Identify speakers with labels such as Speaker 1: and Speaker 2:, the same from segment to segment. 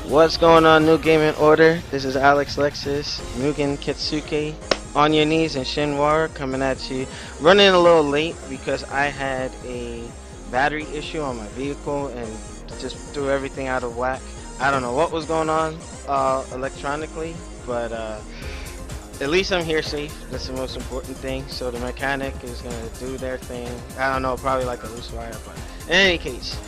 Speaker 1: What's going on, New Gaming Order? This is Alex Lexus, Mugen Kitsuke, on your knees, and Shinwar coming at you. Running a little late because I had a battery issue on my vehicle and just threw everything out of whack. I don't know what was going on electronically, but at least I'm here safe. That's the most important thing. So the mechanic is gonna do their thing. I don't know, probably like a loose wire, but in any case.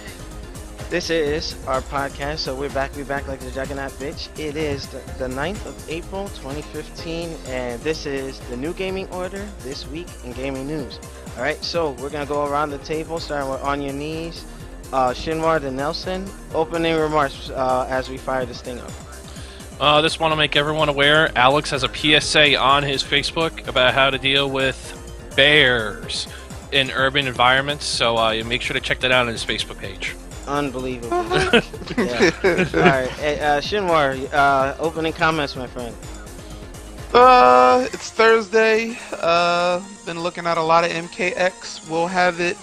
Speaker 1: This is our podcast, so we're back like the Juggernaut bitch. It is the 9th of April, 2015, and this is the New Gaming Order, this week in gaming news. Alright, so we're going to go around the table, starting with On Your Knees, Shinwar, then Nelson. Opening remarks as we fire this thing up.
Speaker 2: Just want to make everyone aware, Alex has a PSA on his Facebook about how to deal with bears in urban environments, so you make sure to check that out on his Facebook page.
Speaker 1: Unbelievable. Yeah. Alright, hey, Shinwar, opening comments, my friend.
Speaker 3: It's Thursday. Been looking at a lot of MKX. We'll have it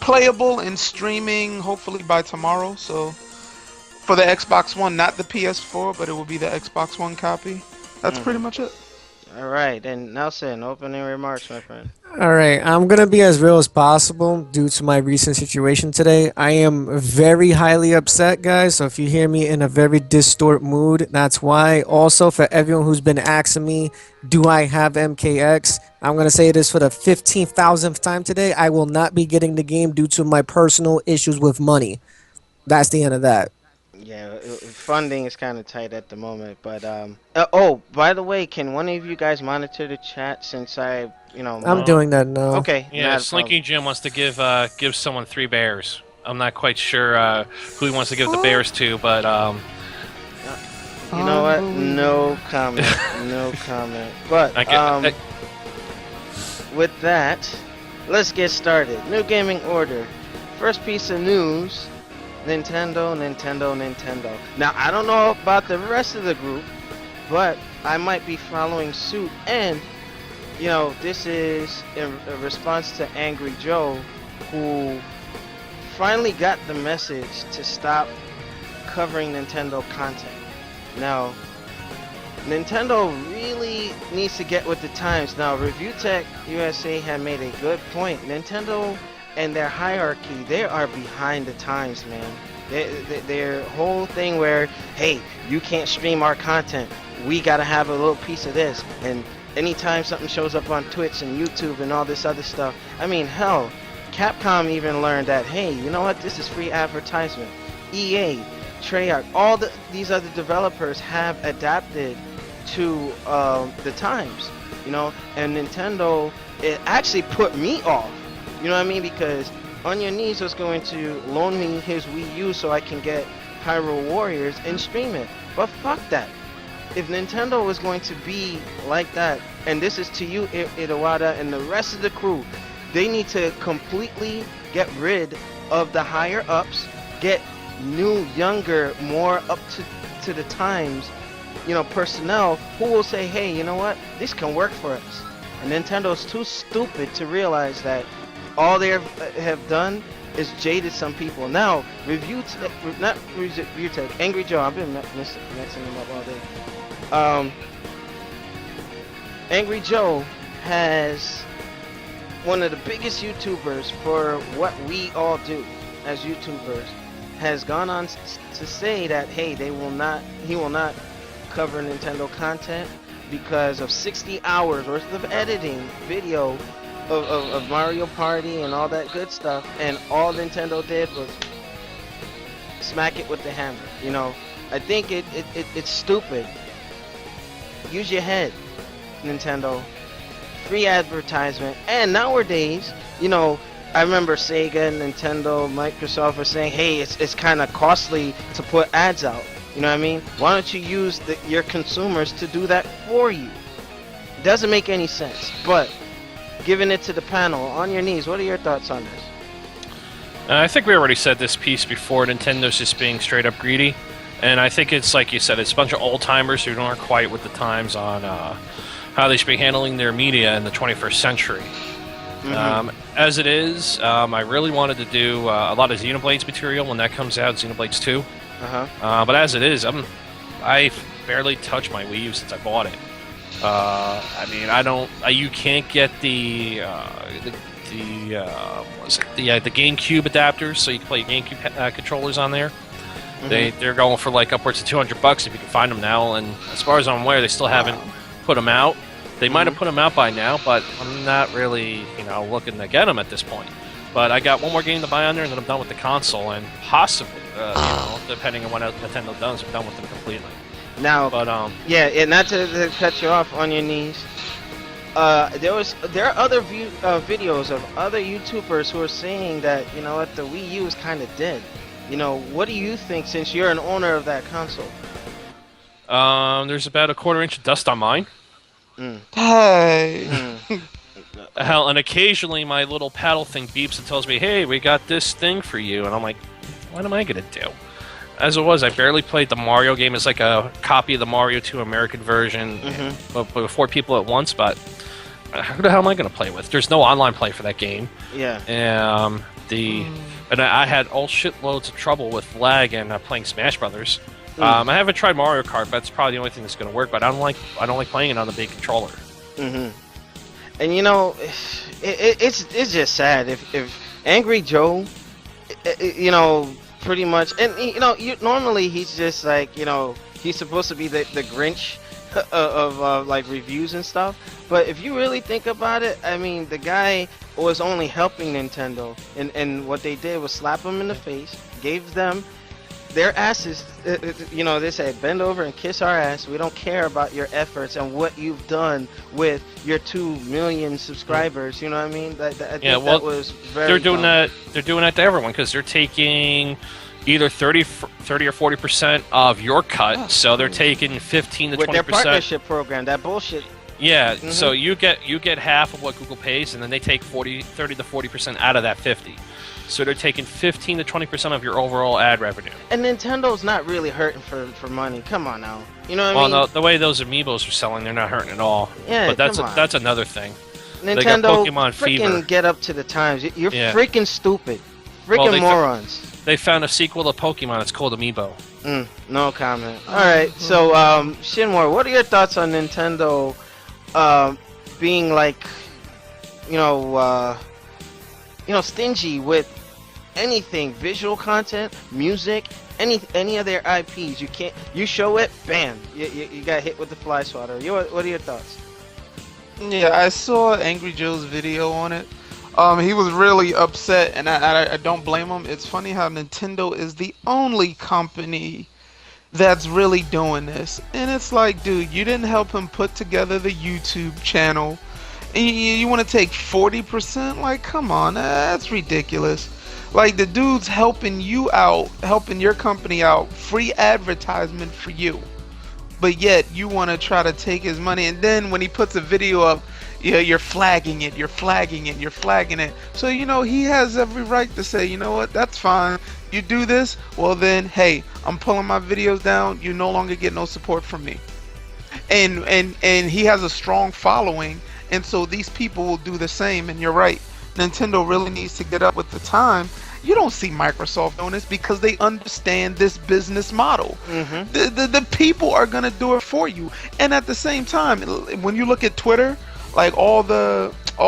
Speaker 3: playable and streaming hopefully by tomorrow. So for the Xbox One, not the PS4, but it will be the Xbox One copy. That's pretty much it.
Speaker 1: Alright, and Nelson, opening remarks, my friend.
Speaker 4: Alright, I'm gonna be as real as possible due to my recent situation today. I am very highly upset, guys, so if you hear me in a very distort mood, that's why. Also, for everyone who's been asking me, do I have MKX? I'm gonna say this for the 15,000th time today. I will not be getting the game due to my personal issues with money. That's the end of that.
Speaker 1: Yeah, funding is kind of tight at the moment, but oh, by the way, can one of you guys monitor the chat since
Speaker 4: I'm doing that now.
Speaker 1: Okay.
Speaker 2: Yeah, Slinky Jim wants to give someone 3 bears. I'm not quite sure who he wants to give the bears to, but
Speaker 1: you know what? No comment. No comment. But with that, let's get started. New gaming order. First piece of news. Nintendo. Now, I don't know about the rest of the group, but I might be following suit. And, this is in response to AngeryJoe, who finally got the message to stop covering Nintendo content. Now, Nintendo really needs to get with the times. Now, Review Tech USA had made a good point. Nintendo and their hierarchy, they are behind the times, man. Their whole thing where, hey, you can't stream our content, we gotta have a little piece of this. And anytime something shows up on Twitch and YouTube and all this other stuff, I mean, hell, Capcom even learned that, hey, you know what, this is free advertisement. EA, Treyarch, all these other developers have adapted to the times, and Nintendo, it actually put me off. You know what I mean? Because On Your Knees was going to loan me his Wii U so I can get Hyrule Warriors and stream it. But fuck that. If Nintendo was going to be like that, and this is to you, Iwata, and the rest of the crew, they need to completely get rid of the higher ups, get new, younger, more up to the times, personnel who will say, hey, you know what? This can work for us. And Nintendo's too stupid to realize that all they have done is jaded some people. Now, AngeryJoe, I've been messing him up all day. AngeryJoe has one of the biggest YouTubers for what we all do as YouTubers, has gone on to say that, hey, he will not cover Nintendo content because of 60 hours worth of editing video of Mario Party and all that good stuff, and all Nintendo did was smack it with the hammer. I think it's stupid. Use your head, Nintendo. Free advertisement. And nowadays, I remember Sega, Nintendo, Microsoft were saying, hey, it's kind of costly to put ads out. You know what I mean? Why don't you use your consumers to do that for you? It doesn't make any sense, but giving it to the panel. On Your Knees, what are your thoughts on this?
Speaker 2: I think we already said this piece before. Nintendo's just being straight up greedy, and I think it's like you said, it's a bunch of old-timers who aren't quite with the times on how they should be handling their media in the 21st century. As it is, I really wanted to do a lot of Xenoblades material when that comes out, Xenoblades 2. But as it is, I barely touched my Wii U since I bought it. I mean, I don't. You can't get the GameCube adapters, so you can play GameCube controllers on there. They're going for like upwards of $200 if you can find them now. And as far as I'm aware, they still haven't put them out. They might have put them out by now, but I'm not really, looking to get them at this point. But I got one more game to buy on there, and then I'm done with the console, and possibly, depending on what Nintendo does, I'm done with them completely.
Speaker 1: Now,
Speaker 2: but
Speaker 1: yeah, and not to cut you off on your knees. There are other videos of other YouTubers who are saying that what the Wii U is kind of dead. What do you think, since you're an owner of that console?
Speaker 2: There's about a quarter-inch of dust on mine.
Speaker 3: Hey.
Speaker 2: Hell, and occasionally my little paddle thing beeps and tells me, "Hey, we got this thing for you," and I'm like, "What am I gonna do?" As it was, I barely played the Mario game. It's like a copy of the Mario 2 American version, but with 4 people at once. But who the hell am I gonna play with? There's no online play for that game.
Speaker 1: Yeah.
Speaker 2: And I had all shitloads of trouble with lag and playing Smash Brothers. I haven't tried Mario Kart, but that's probably the only thing that's going to work. But I don't like playing it on the big controller. And
Speaker 1: it's just sad if AngeryJoe, pretty much, and normally he's just like he's supposed to be the Grinch of like reviews and stuff. But if you really think about it, I mean, the guy was only helping Nintendo, and what they did was slap them in the face, gave them their asses, they said, bend over and kiss our ass. We don't care about your efforts and what you've done with your 2 million subscribers. You know what I mean? That was very
Speaker 2: They're doing that to everyone, because they're taking either 30 or 40% of your cut, so they're taking 15 to 20%.
Speaker 1: With their partnership program, that bullshit.
Speaker 2: Yeah, so you get half of what Google pays, and then they take 30 to 40% out of that 50. So they're taking 15 to 20% of your overall ad revenue. And
Speaker 1: Nintendo's not really hurting for money. Come on now. You know what I mean?
Speaker 2: Well, no, the way those amiibos are selling, they're not hurting at all.
Speaker 1: Yeah,
Speaker 2: but that's another thing.
Speaker 1: Nintendo,
Speaker 2: Pokemon Fever.
Speaker 1: Get up to the times. You're freaking stupid. Freaking morons.
Speaker 2: They found a sequel to Pokemon. It's called Amiibo.
Speaker 1: No comment. All right. So, Shinmore, what are your thoughts on Nintendo being like, stingy with anything, visual content, music, any of their IPs? You show it, bam, you got hit with the fly swatter. What are your thoughts?
Speaker 3: Yeah, I saw AngeryJoe's video on it. He was really upset, and I don't blame him. It's funny how Nintendo is the only company that's really doing this. And it's like, dude, you didn't help him put together the YouTube channel, and you want to take 40%? Like, come on, that's ridiculous. Like, the dude's helping you out, helping your company out, free advertisement for you. But yet, you want to try to take his money, and then when he puts a video up, you're flagging it, you're flagging it. So, he has every right to say, you know what, that's fine. You do this, well then, hey, I'm pulling my videos down, you no longer get no support from me. And he has a strong following, and so these people will do the same, and you're right. Nintendo really needs to get up with the time. You don't see Microsoft doing this because they understand this business model. The people are going to do it for you. And at the same time, when you look at Twitter, like all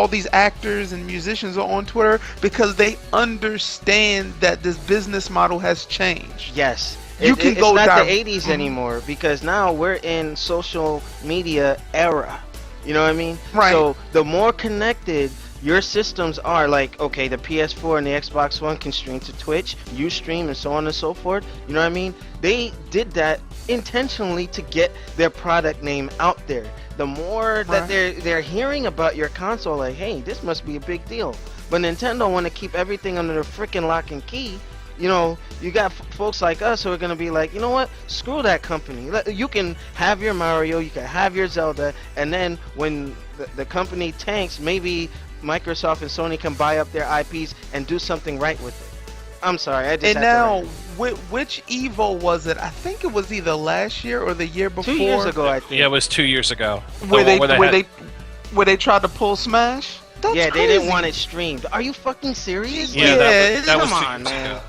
Speaker 3: these actors and musicians are on Twitter because they understand that this business model has changed.
Speaker 1: Yes.
Speaker 3: It's not
Speaker 1: the 80s anymore, because now we're in social media era. You know what I mean?
Speaker 3: Right.
Speaker 1: So the more connected your systems are, like, okay, the PS4 and the Xbox One can stream to Twitch, Ustream, and so on and so forth. You know what I mean? They did that intentionally to get their product name out there. The more that they're hearing about your console, like, hey, this must be a big deal. But Nintendo want to keep everything under the freaking lock and key. You got folks like us who are going to be like, you know what? Screw that company. You can have your Mario, you can have your Zelda, and then when the company tanks, maybe Microsoft and Sony can buy up their IPs and do something right with it. I'm sorry, I just.
Speaker 3: And now, which Evo was it? I think it was either last year or the year before.
Speaker 1: 2 years ago, I think.
Speaker 2: Yeah, it was 2 years ago.
Speaker 3: Where they tried to pull Smash. That's
Speaker 1: yeah, they
Speaker 3: crazy.
Speaker 1: didn't want it streamed. Are you fucking serious?
Speaker 2: Yeah, that was
Speaker 1: come
Speaker 2: 2
Speaker 1: on,
Speaker 2: years
Speaker 1: man.
Speaker 2: ago.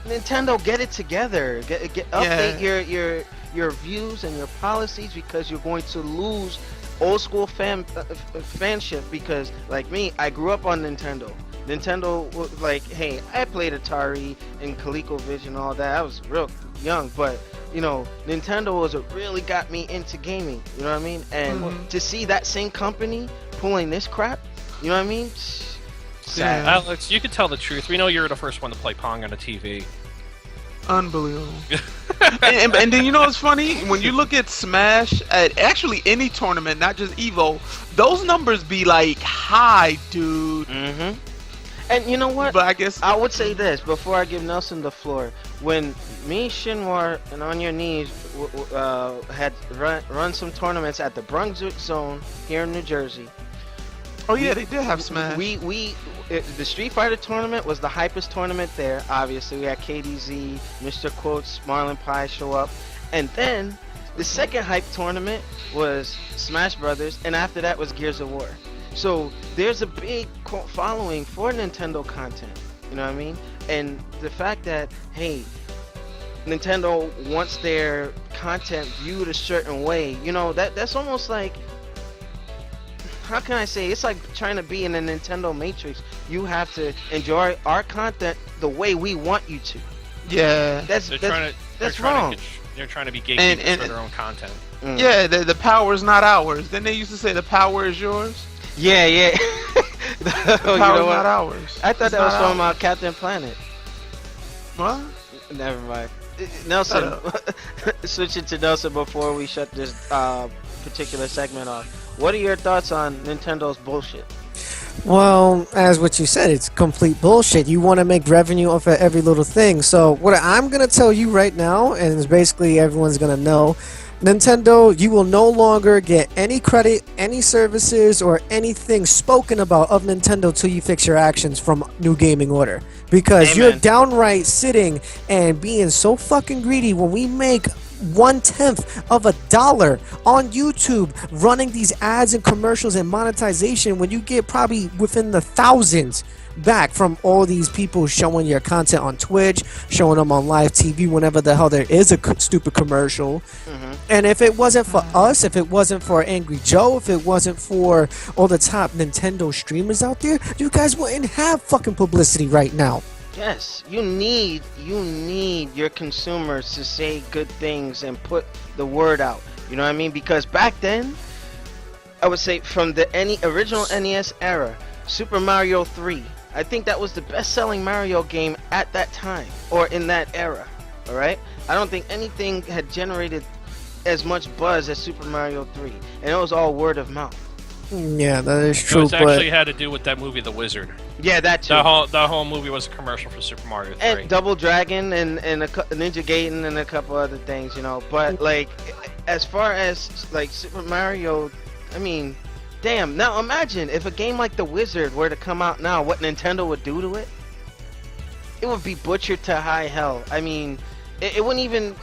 Speaker 1: Nintendo, get it together. Update your views and your policies, because you're going to lose old school fanship. Because like me, I grew up on Nintendo. Nintendo was like, hey, I played Atari and ColecoVision and all that. I was real young, but you know, Nintendo was what really got me into gaming. You know what I mean? And to see that same company pulling this crap, you know what I mean? Sad.
Speaker 3: Yeah.
Speaker 2: Alex, you can tell the truth. We know you were the first one to play Pong on a TV.
Speaker 3: Unbelievable. and then you know what's funny? When you look at Smash, at actually any tournament, not just Evo, those numbers be like high, dude.
Speaker 1: Mm-hmm. And you know what?
Speaker 3: But I guess
Speaker 1: I would say this before I give Nelson the floor. When me, Shinwar, and On Your Knees had run some tournaments at the Brunswick Zone here in New Jersey.
Speaker 3: oh yeah, they did have Smash.
Speaker 1: The Street Fighter tournament was the hypest tournament there. Obviously, we had KDZ, Mr. Quotes, Marlon Pie show up, and then the second hype tournament was Smash Brothers, and after that was Gears of War. So there's a big following for Nintendo content. You know what I mean? And the fact that, hey, Nintendo wants their content viewed a certain way, you know, that's almost like, how can I say, it's like trying to be in a Nintendo Matrix. You have to enjoy our content the way we want you to.
Speaker 3: Yeah.
Speaker 1: That's wrong.
Speaker 2: They're trying to be gatekeepers
Speaker 3: And-
Speaker 2: for their own content.
Speaker 3: Yeah, the power is not ours. Then they used to say the power is yours.
Speaker 1: Yeah.
Speaker 3: The
Speaker 1: You
Speaker 3: power
Speaker 1: know
Speaker 3: is
Speaker 1: what?
Speaker 3: not ours.
Speaker 1: I thought
Speaker 3: It's
Speaker 1: that was
Speaker 3: not
Speaker 1: from
Speaker 3: ours.
Speaker 1: Captain Planet.
Speaker 3: What?
Speaker 1: Never mind. Nelson, switch it to Nelson before we shut this particular segment off. What are your thoughts on Nintendo's bullshit?
Speaker 4: Well, as what you said, it's complete bullshit. You want to make revenue off of every little thing. So what I'm going to tell you right now, and it's basically everyone's going to know, Nintendo, you will no longer get any credit, any services, or anything spoken about of Nintendo till you fix your actions from New Gaming Order. Because
Speaker 1: Amen.
Speaker 4: you're downright sitting and being so fucking greedy when we make 1/10 of a dollar on YouTube running these ads and commercials and monetization, when you get probably within the thousands back from all these people showing your content on Twitch, showing them on live TV whenever the hell there is a stupid commercial. And if it wasn't for us, if it wasn't for AngeryJoe, if it wasn't for all the top Nintendo streamers out there, you guys wouldn't have fucking publicity right now.
Speaker 1: Yes, you need your consumers to say good things and put the word out. You know what I mean? Because back then, I would say from the original NES era, Super Mario 3, I think that was the best-selling Mario game at that time, or in that era. All right? I don't think anything had generated as much buzz as Super Mario 3, and it was all word of mouth.
Speaker 4: Yeah, that is
Speaker 2: It
Speaker 4: true,
Speaker 2: was
Speaker 4: but
Speaker 2: actually had to do with that movie, The Wizard.
Speaker 1: Yeah, that too.
Speaker 2: That whole movie was a commercial for Super Mario 3.
Speaker 1: And Double Dragon and Ninja Gaiden and a couple other things, you know. But like, as far as like Super Mario, I mean, damn. Now imagine if a game like The Wizard were to come out now, what Nintendo would do to it? It would be butchered to high hell. I mean, it wouldn't even.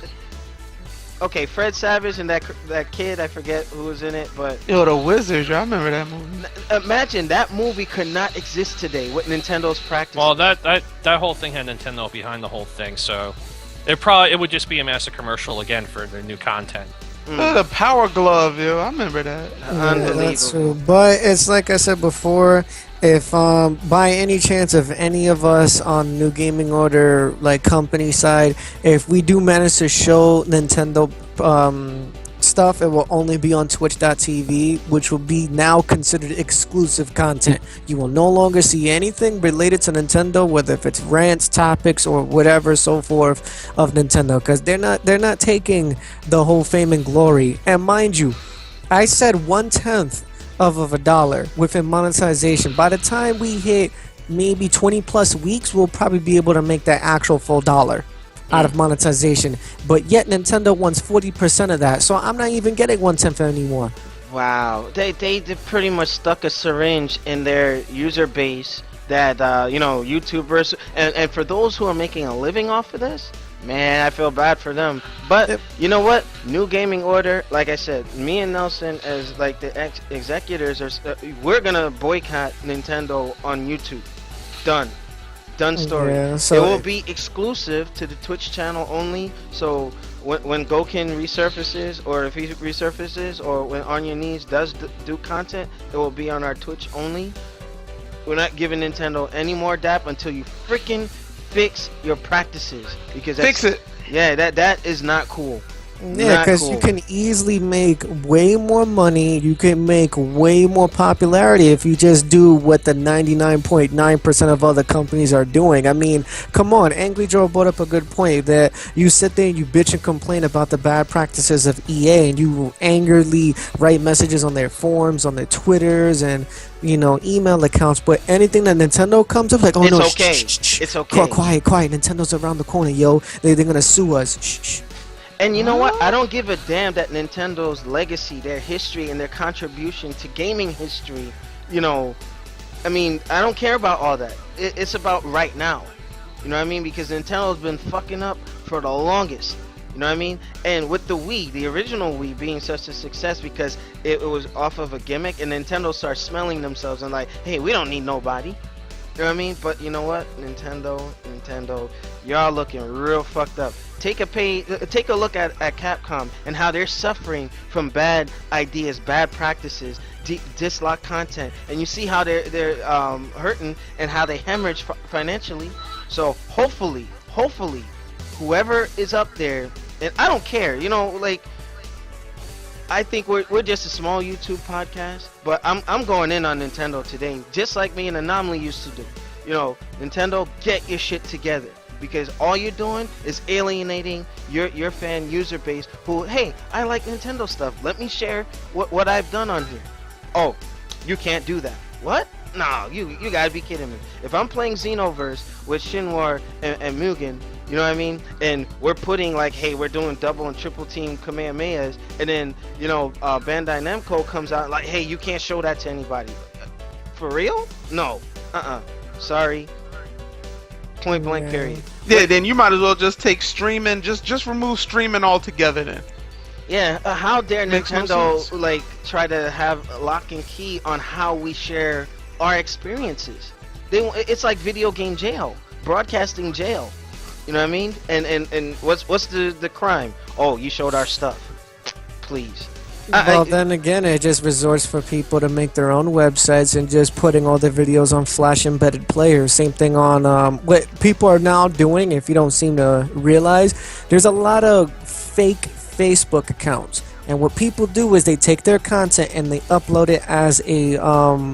Speaker 1: Okay, Fred Savage and that kid, I forget who was in it, but
Speaker 3: Yo, the Wizards, I remember that movie.
Speaker 1: imagine that movie could not exist today with Nintendo's practice.
Speaker 2: Well, that whole thing had Nintendo behind the whole thing, so it would just be a massive commercial again for their new content.
Speaker 3: The Power Glove, yo, I remember that.
Speaker 4: yeah, that's true. But it's like I said before, if by any chance of any of us on New Gaming Order, like company side, if we do manage to show Nintendo stuff, it will only be on twitch.tv, which will be now considered exclusive content. You will no longer see anything related to Nintendo, whether if it's rants, topics, or whatever so forth of Nintendo, because they're not taking the whole fame and glory. And mind you, I said 1/10 of a dollar within monetization. By the time we hit maybe 20 plus weeks, we'll probably be able to make that actual full dollar out of monetization. But yet Nintendo wants 40% of that, so I'm not even getting 1/10 anymore.
Speaker 1: Wow, they pretty much stuck a syringe in their user base that you know, YouTubers and for those who are making a living off of this, Man, I feel bad for them. But
Speaker 4: Yep.
Speaker 1: you know what? New gaming order. Like I said, me and Nelson as like the executors are. We're gonna boycott Nintendo on YouTube. Done. Done story.
Speaker 4: Yeah,
Speaker 1: It
Speaker 4: so
Speaker 1: will be exclusive to the Twitch channel only. So when Gokin resurfaces, or if he resurfaces, or when On Your Knees does do content, it will be on our Twitch only. We're not giving Nintendo any more DAP until you freaking fix your practices, because that's,
Speaker 3: Fix it.
Speaker 1: yeah, that is not cool.
Speaker 4: yeah,
Speaker 1: Not
Speaker 4: because
Speaker 1: cool.
Speaker 4: you can easily make way more money. You can make way more popularity if you just do what the 99.9% of other companies are doing. I mean, come on. Angry Joe brought up a good point that you sit there and you bitch and complain about the bad practices of EA, and you angrily write messages on their forums, on their Twitters, and email accounts. But anything that Nintendo comes up, like, oh
Speaker 1: It's
Speaker 4: no,
Speaker 1: okay.
Speaker 4: shh, shh, shh,
Speaker 1: It's okay.
Speaker 4: quiet. Nintendo's around the corner, yo. They're gonna sue us. Shh, shh.
Speaker 1: And you know what? I don't give a damn that Nintendo's legacy, their history, and their contribution to gaming history, I mean, I don't care about all that. It's about right now. You know what I mean? Because Nintendo's been fucking up for the longest. You know what I mean? And with the Wii, the original Wii being such a success because it was off of a gimmick, and Nintendo starts smelling themselves and like, hey, we don't need nobody. You know what I mean? But you know what? Nintendo, y'all looking real fucked up. Take a look at Capcom and how they're suffering from bad ideas, bad practices, dislike content, and you see how they're hurting and how they hemorrhage financially. So hopefully, whoever is up there, and I don't care, like, I think we're just a small YouTube podcast, but I'm going in on Nintendo today, just like me and Anomaly used to do. Nintendo, get your shit together, because all you're doing is alienating your fan user base who, hey, I like Nintendo stuff. Let me share what I've done on here. Oh, you can't do that. What? No, you gotta be kidding me. If I'm playing Xenoverse with Shinwar and Mugen, you know what I mean? And we're putting like, hey, we're doing double and triple team Kamehamehas, and then, Bandai Namco comes out like, hey, you can't show that to anybody. For real? No. Sorry. Point blank, period.
Speaker 3: Yeah, then you might as well just take streaming, just remove streaming altogether then.
Speaker 1: Yeah, how dare
Speaker 3: Makes no
Speaker 1: Nintendo
Speaker 3: sense.
Speaker 1: like try to have a lock and key on how we share our experiences? It's like video game jail, broadcasting jail. You know what I mean? And what's the crime? Oh, you showed our stuff. Please.
Speaker 4: Well, then again, it just resorts for people to make their own websites and just putting all their videos on Flash embedded players. Same thing on what people are now doing. If you don't seem to realize, there's a lot of fake Facebook accounts. And what people do is they take their content and they upload it as a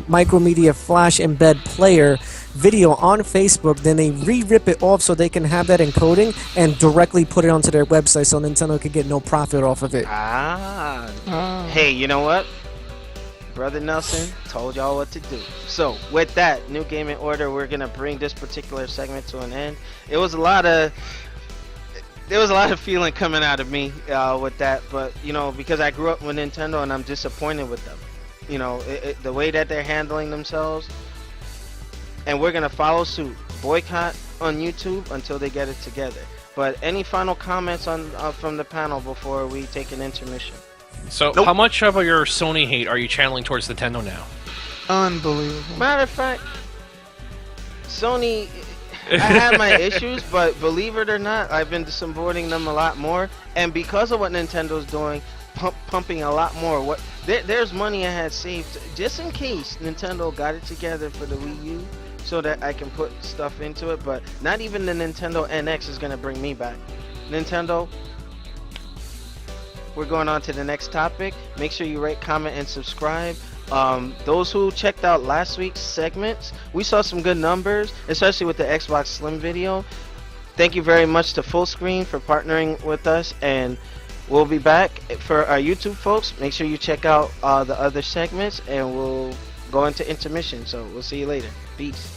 Speaker 4: micromedia Flash embed player video on Facebook. Then they re-rip it off so they can have that encoding and directly put it onto their website so Nintendo can get no profit off of it.
Speaker 1: Hey, you know what? Brother Nelson told y'all what to do. So with that new gaming order, we're gonna bring this particular segment to an end. There was a lot of feeling coming out of me with that, but because I grew up with Nintendo and I'm disappointed with them. The way that they're handling themselves, and we're gonna follow suit. Boycott on YouTube until they get it together. But any final comments on from the panel before we take an intermission?
Speaker 2: So,
Speaker 3: Nope.
Speaker 2: how much of your Sony hate are you channeling towards Nintendo now?
Speaker 3: Unbelievable.
Speaker 1: Matter of fact, Sony, I had my issues, but believe it or not, I've been supporting them a lot more. And because of what Nintendo's doing, pumping a lot more. There's money I had saved just in case Nintendo got it together for the Wii U, so that I can put stuff into it. But not even the Nintendo NX is gonna bring me back. Nintendo, we're going on to the next topic. Make sure you rate, comment, and subscribe. Those who checked out last week's segments, we saw some good numbers, especially with the Xbox Slim video. Thank you very much to Full Screen for partnering with us, and we'll be back for our YouTube folks. Make sure you check out the other segments, and we'll go into intermission. So we'll see you later. Peace.